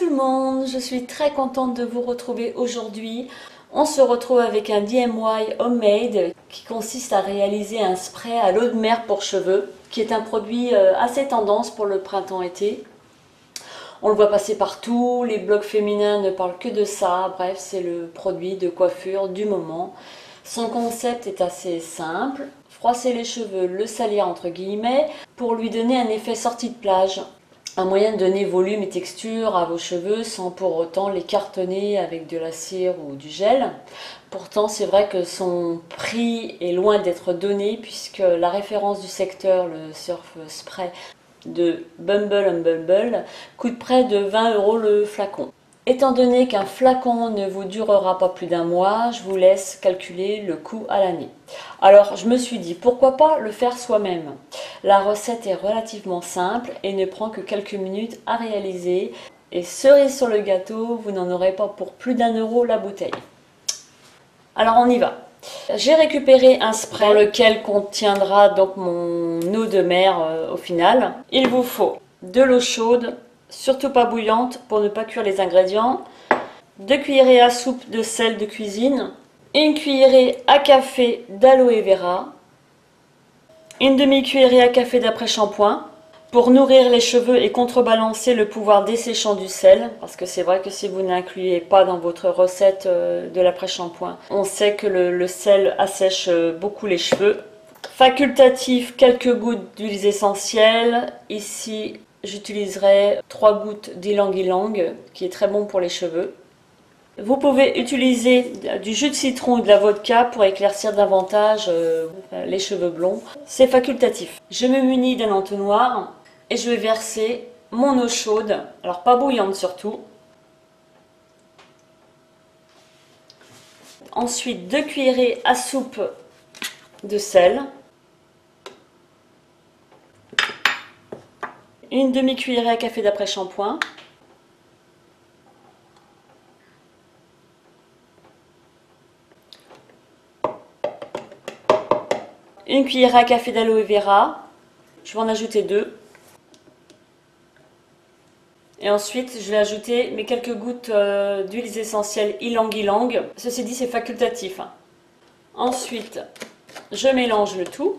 tout le monde, je suis très contente de vous retrouver aujourd'hui. On se retrouve avec un DIY homemade qui consiste à réaliser un spray à l'eau de mer pour cheveux, qui est un produit assez tendance pour le printemps-été. On le voit passer partout, les blogs féminins ne parlent que de ça, bref, c'est le produit de coiffure du moment. Son concept est assez simple, froisser les cheveux, le salir entre guillemets, pour lui donner un effet sortie de plage. Un moyen de donner volume et texture à vos cheveux sans pour autant les cartonner avec de la cire ou du gel. Pourtant, c'est vrai que son prix est loin d'être donné puisque la référence du secteur, le Surf Spray de Bumble & Bumble, coûte près de 20 € le flacon. Étant donné qu'un flacon ne vous durera pas plus d'un mois, je vous laisse calculer le coût à l'année. Alors je me suis dit, pourquoi pas le faire soi-même? La recette est relativement simple et ne prend que quelques minutes à réaliser. Et cerise sur le gâteau, vous n'en aurez pas pour plus d'1 € la bouteille. Alors on y va. J'ai récupéré un spray dans lequel contiendra donc mon eau de mer au final. Il vous faut de l'eau chaude, surtout pas bouillante pour ne pas cuire les ingrédients, 2 cuillerées à soupe de sel de cuisine, 1 cuillerée à café d'aloe vera, 1 demi-cuillerée à café d'après-shampoing pour nourrir les cheveux et contrebalancer le pouvoir desséchant du sel, parce que c'est vrai que si vous n'incluez pas dans votre recette de l'après-shampoing, on sait que le sel assèche beaucoup les cheveux. Facultatif, quelques gouttes d'huiles essentielles. Ici, j'utiliserai 3 gouttes d'ylang-ylang, qui est très bon pour les cheveux. Vous pouvez utiliser du jus de citron ou de la vodka pour éclaircir davantage les cheveux blonds. C'est facultatif. Je me munis d'un entonnoir et je vais verser mon eau chaude, alors pas bouillante surtout. Ensuite, 2 cuillerées à soupe de sel. 1 demi-cuillerée à café d'après-shampoing. Une cuillère à café d'aloe vera. Je vais en ajouter 2. Et ensuite, je vais ajouter mes quelques gouttes d'huiles essentielles ylang-ylang. Ceci dit, c'est facultatif. Ensuite, je mélange le tout.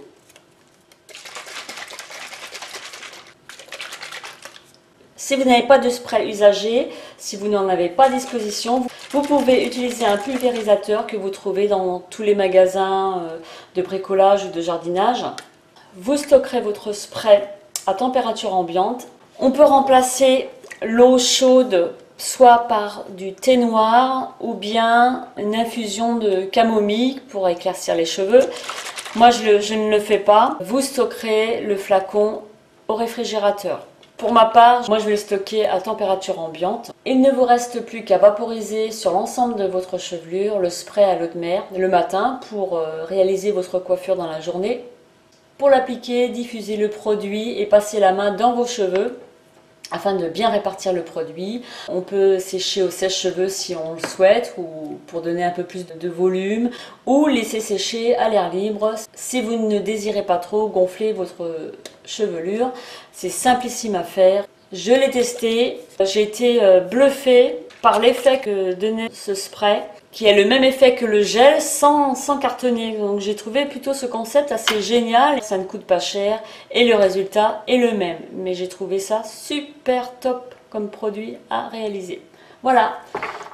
Si vous n'avez pas de spray usagé, si vous n'en avez pas à disposition, vous pouvez utiliser un pulvérisateur que vous trouvez dans tous les magasins de bricolage ou de jardinage. Vous stockerez votre spray à température ambiante. On peut remplacer l'eau chaude soit par du thé noir ou bien une infusion de camomille pour éclaircir les cheveux. Moi, je ne le fais pas. Vous stockerez le flacon au réfrigérateur. Pour ma part, moi je vais le stocker à température ambiante. Il ne vous reste plus qu'à vaporiser sur l'ensemble de votre chevelure le spray à l'eau de mer le matin pour réaliser votre coiffure dans la journée. Pour l'appliquer, diffusez le produit et passez la main dans vos cheveux afin de bien répartir le produit. On peut sécher au sèche-cheveux si on le souhaite ou pour donner un peu plus de volume ou laisser sécher à l'air libre si vous ne désirez pas trop gonfler votre chevelure. C'est simplissime à faire. Je l'ai testé, j'ai été bluffée par l'effet que donnait ce spray qui a le même effet que le gel sans cartonner. Donc j'ai trouvé plutôt ce concept assez génial. Ça ne coûte pas cher et le résultat est le même. Mais j'ai trouvé ça super top comme produit à réaliser. Voilà,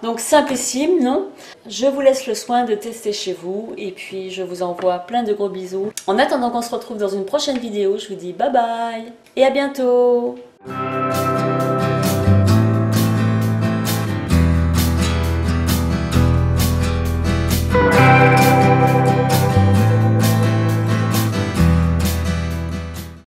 donc simplissime, non? Je vous laisse le soin de tester chez vous et puis je vous envoie plein de gros bisous. En attendant qu'on se retrouve dans une prochaine vidéo, je vous dis bye bye et à bientôt!